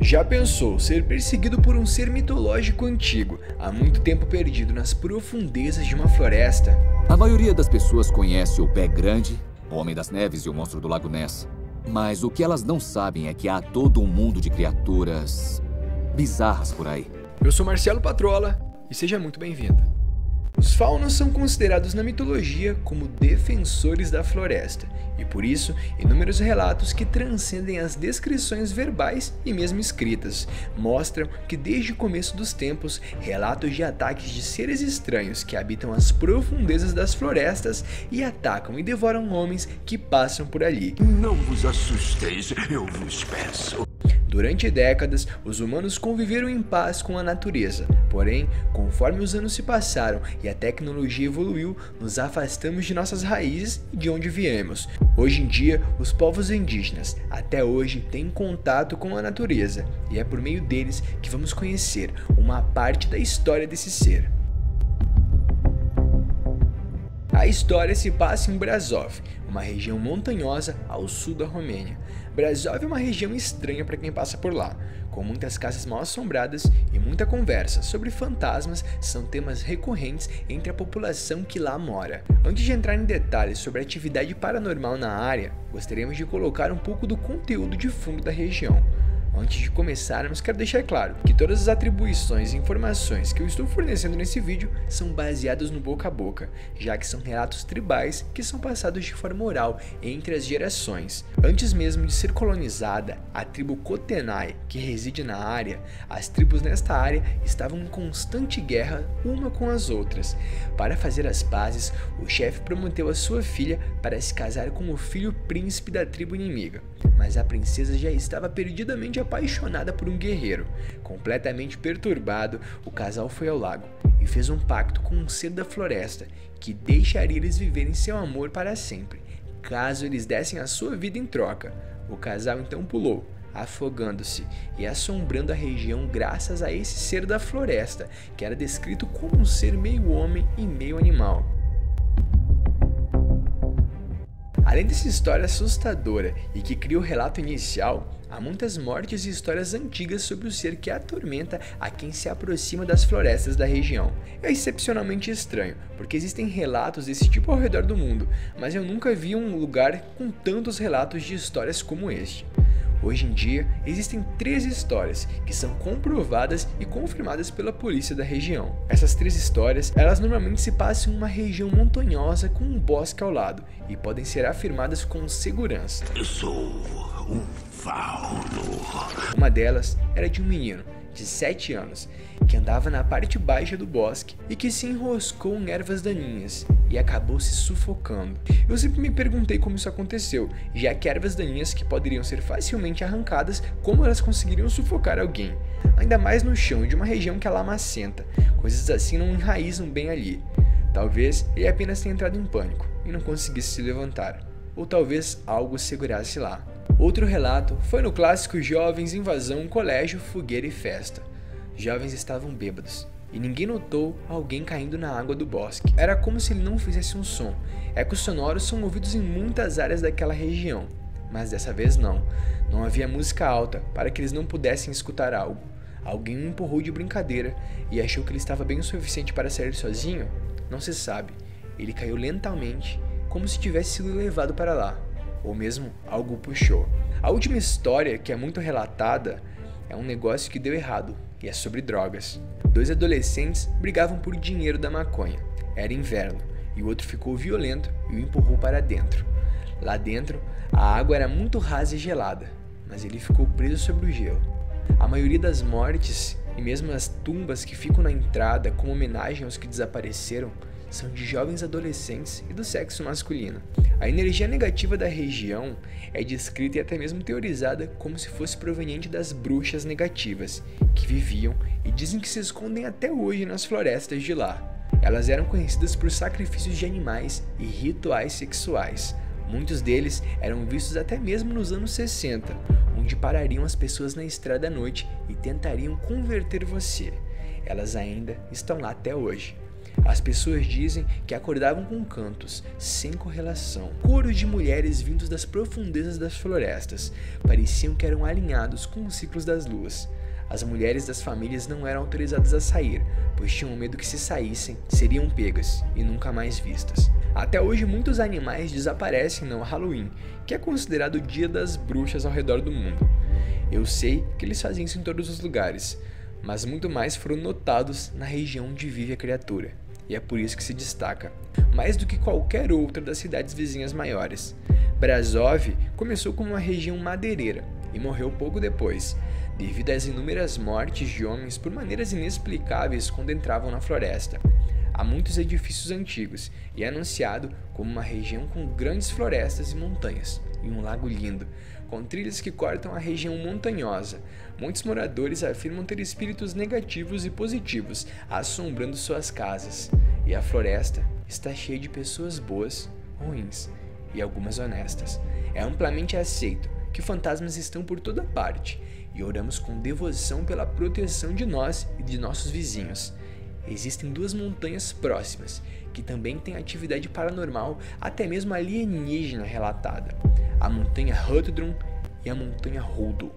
Já pensou ser perseguido por um ser mitológico antigo, há muito tempo perdido nas profundezas de uma floresta? A maioria das pessoas conhece o Pé Grande, o Homem das Neves e o Monstro do Lago Ness. Mas o que elas não sabem é que há todo um mundo de criaturas bizarras por aí. Eu sou Marcelo Patrola e seja muito bem-vindo. Os faunos são considerados na mitologia como defensores da floresta, e por isso, inúmeros relatos que transcendem as descrições verbais e mesmo escritas, mostram que desde o começo dos tempos, relatos de ataques de seres estranhos que habitam as profundezas das florestas e atacam e devoram homens que passam por ali. Não vos assusteis, eu vos peço. Durante décadas, os humanos conviveram em paz com a natureza, porém, conforme os anos se passaram e a tecnologia evoluiu, nos afastamos de nossas raízes e de onde viemos. Hoje em dia, os povos indígenas, até hoje, têm contato com a natureza, e é por meio deles que vamos conhecer uma parte da história desse ser. A história se passa em Brasov, uma região montanhosa ao sul da Romênia. Brasov é uma região estranha para quem passa por lá, com muitas casas mal assombradas e muita conversa sobre fantasmas são temas recorrentes entre a população que lá mora. Antes de entrar em detalhes sobre a atividade paranormal na área, gostaríamos de colocar um pouco do conteúdo de fundo da região. Antes de começarmos, quero deixar claro que todas as atribuições e informações que eu estou fornecendo nesse vídeo são baseadas no boca a boca, já que são relatos tribais que são passados de forma oral entre as gerações. Antes mesmo de ser colonizada, a tribo Kootenai, que reside na área, as tribos nesta área estavam em constante guerra uma com as outras. Para fazer as pazes, o chefe prometeu a sua filha para se casar com o filho príncipe da tribo inimiga, mas a princesa já estava perdidamente apaixonada por um guerreiro. Completamente perturbado, o casal foi ao lago e fez um pacto com um ser da floresta que deixaria eles viverem seu amor para sempre, caso eles dessem a sua vida em troca. O casal então pulou, afogando-se e assombrando a região graças a esse ser da floresta, que era descrito como um ser meio homem e meio animal. Além dessa história assustadora e que cria o relato inicial, há muitas mortes e histórias antigas sobre o ser que atormenta a quem se aproxima das florestas da região. É excepcionalmente estranho, porque existem relatos desse tipo ao redor do mundo, mas eu nunca vi um lugar com tantos relatos de histórias como este. Hoje em dia, existem 3 histórias que são comprovadas e confirmadas pela polícia da região. Essas 3 histórias, elas normalmente se passam em uma região montanhosa com um bosque ao lado e podem ser afirmadas com segurança. Eu sou um fauno. Uma delas era de um menino de 7 anos que andava na parte baixa do bosque e que se enroscou em ervas daninhas e acabou se sufocando. Eu sempre me perguntei como isso aconteceu, já que ervas daninhas que poderiam ser facilmente arrancadas, como elas conseguiriam sufocar alguém? Ainda mais no chão de uma região que é lamacenta, coisas assim não enraizam bem ali. Talvez ele apenas tenha entrado em pânico e não conseguisse se levantar, ou talvez algo segurasse lá. Outro relato foi no clássico Jovens Invasão Colégio, Fogueira e Festa. Jovens estavam bêbados e ninguém notou alguém caindo na água do bosque. Era como se ele não fizesse um som. Ecos sonoros são ouvidos em muitas áreas daquela região, mas dessa vez não. Não havia música alta para que eles não pudessem escutar algo. Alguém o empurrou de brincadeira e achou que ele estava bem o suficiente para sair sozinho? Não se sabe. Ele caiu lentamente, como se tivesse sido levado para lá, ou mesmo algo o puxou. A última história, que é muito relatada, é um negócio que deu errado, e é sobre drogas. 2 adolescentes brigavam por dinheiro da maconha. Era inverno, e o outro ficou violento e o empurrou para dentro. Lá dentro, a água era muito rasa e gelada, mas ele ficou preso sobre o gelo. A maioria das mortes, e mesmo as tumbas que ficam na entrada como homenagem aos que desapareceram, são de jovens adolescentes e do sexo masculino. A energia negativa da região é descrita e até mesmo teorizada como se fosse proveniente das bruxas negativas, que viviam e dizem que se escondem até hoje nas florestas de lá. Elas eram conhecidas por sacrifícios de animais e rituais sexuais. Muitos deles eram vistos até mesmo nos anos 60, onde parariam as pessoas na estrada à noite e tentariam converter você. Elas ainda estão lá até hoje. As pessoas dizem que acordavam com cantos, sem correlação. Coros de mulheres vindos das profundezas das florestas pareciam que eram alinhados com os ciclos das luas. As mulheres das famílias não eram autorizadas a sair, pois tinham medo que se saíssem, seriam pegas e nunca mais vistas. Até hoje muitos animais desaparecem no Halloween, que é considerado o dia das bruxas ao redor do mundo. Eu sei que eles fazem isso em todos os lugares, mas muito mais foram notados na região onde vive a criatura, e é por isso que se destaca, mais do que qualquer outra das cidades vizinhas maiores. Brasov começou como uma região madeireira e morreu pouco depois, devido às inúmeras mortes de homens por maneiras inexplicáveis quando entravam na floresta. Há muitos edifícios antigos e é anunciado como uma região com grandes florestas e montanhas, e um lago lindo, com trilhas que cortam a região montanhosa. Muitos moradores afirmam ter espíritos negativos e positivos assombrando suas casas, e a floresta está cheia de pessoas boas, ruins e algumas honestas. É amplamente aceito que fantasmas estão por toda parte, e oramos com devoção pela proteção de nós e de nossos vizinhos. Existem duas montanhas próximas, que também têm atividade paranormal, até mesmo alienígena relatada. A montanha Hutdrum e a montanha Hodo.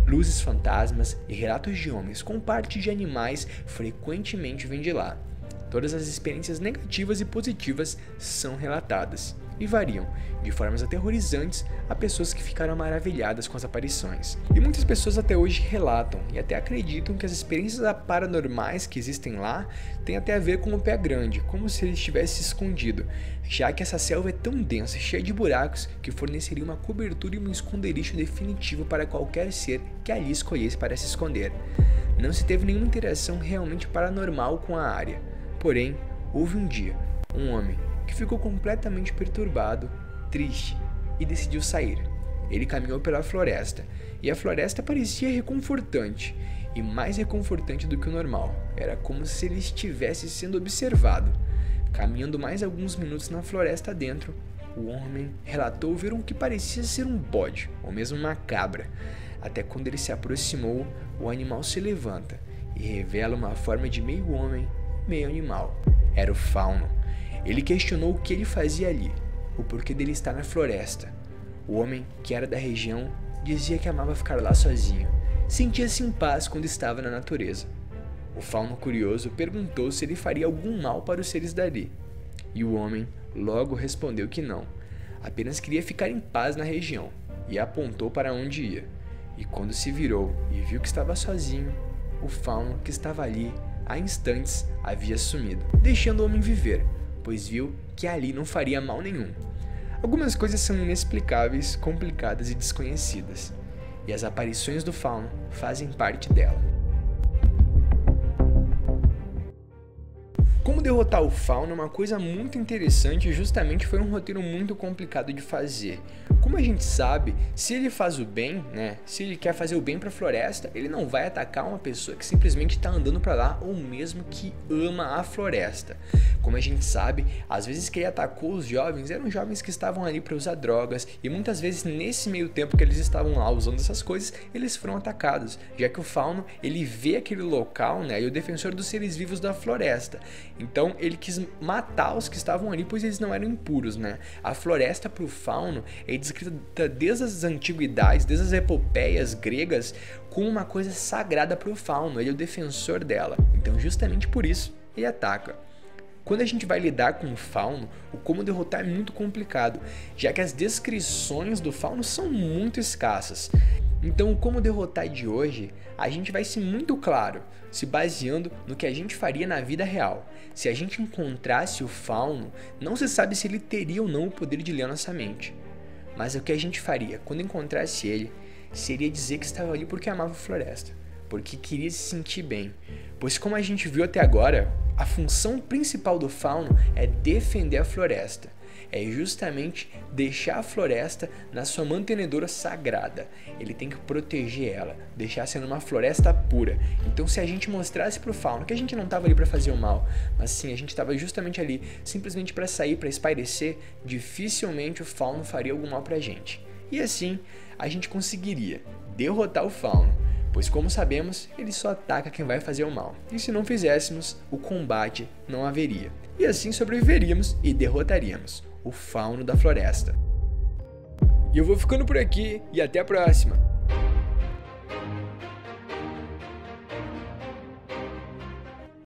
Luzes fantasmas e relatos de homens com parte de animais frequentemente vêm de lá. Todas as experiências negativas e positivas são relatadas e variam de formas aterrorizantes a pessoas que ficaram maravilhadas com as aparições. E muitas pessoas até hoje relatam e até acreditam que as experiências paranormais que existem lá têm até a ver com o Pé Grande, como se ele estivesse escondido, já que essa selva é tão densa, cheia de buracos, que forneceria uma cobertura e um esconderijo definitivo para qualquer ser que ali escolhesse para se esconder. Não se teve nenhuma interação realmente paranormal com a área, porém, houve um dia, um homem que ficou completamente perturbado, triste, e decidiu sair. Ele caminhou pela floresta, e a floresta parecia reconfortante, e mais reconfortante do que o normal. Era como se ele estivesse sendo observado. Caminhando mais alguns minutos na floresta dentro, o homem relatou ver o que parecia ser um bode, ou mesmo uma cabra. Até quando ele se aproximou, o animal se levanta, e revela uma forma de meio homem, meio animal. Era o fauno. Ele questionou o que ele fazia ali, o porquê dele estar na floresta. O homem, que era da região, dizia que amava ficar lá sozinho. Sentia-se em paz quando estava na natureza. O fauno curioso perguntou se ele faria algum mal para os seres dali. E o homem logo respondeu que não, apenas queria ficar em paz na região, e apontou para onde ia. E quando se virou e viu que estava sozinho, o fauno que estava ali, há instantes, havia sumido, deixando o homem viver, pois viu que ali não faria mal nenhum. Algumas coisas são inexplicáveis, complicadas e desconhecidas, e as aparições do fauno fazem parte dela. Como derrotar o fauno é uma coisa muito interessante e justamente foi um roteiro muito complicado de fazer. Como a gente sabe, se ele faz o bem, se ele quer fazer o bem para a floresta, ele não vai atacar uma pessoa que simplesmente está andando para lá ou mesmo que ama a floresta. Como a gente sabe, às vezes que ele atacou os jovens, eram jovens que estavam ali para usar drogas e muitas vezes nesse meio tempo que eles estavam lá usando essas coisas, eles foram atacados, já que o fauno, ele vê aquele local, e o defensor dos seres vivos da floresta. Então ele quis matar os que estavam ali, pois eles não eram impuros, A floresta para o fauno é descrita desde as antiguidades, desde as epopeias gregas, como uma coisa sagrada para o fauno. Ele é o defensor dela. Então justamente por isso ele ataca. Quando a gente vai lidar com o fauno, o como derrotar é muito complicado, já que as descrições do fauno são muito escassas. Então o como derrotar de hoje, a gente vai ser muito claro, se baseando no que a gente faria na vida real. Se a gente encontrasse o fauno, não se sabe se ele teria ou não o poder de ler a nossa mente. Mas o que a gente faria quando encontrasse ele, seria dizer que estava ali porque amava a floresta, porque queria se sentir bem. Pois como a gente viu até agora, a função principal do fauno é defender a floresta. É justamente deixar a floresta na sua mantenedora sagrada. Ele tem que proteger ela, deixar sendo uma floresta pura. Então se a gente mostrasse pro fauno que a gente não estava ali para fazer o mal, mas sim a gente estava justamente ali simplesmente para sair, para espairecer, dificilmente o fauno faria algum mal pra gente. E assim a gente conseguiria derrotar o fauno, pois como sabemos, ele só ataca quem vai fazer o mal, e se não fizéssemos, o combate não haveria, e assim sobreviveríamos e derrotaríamos o fauno da floresta. E eu vou ficando por aqui, e até a próxima!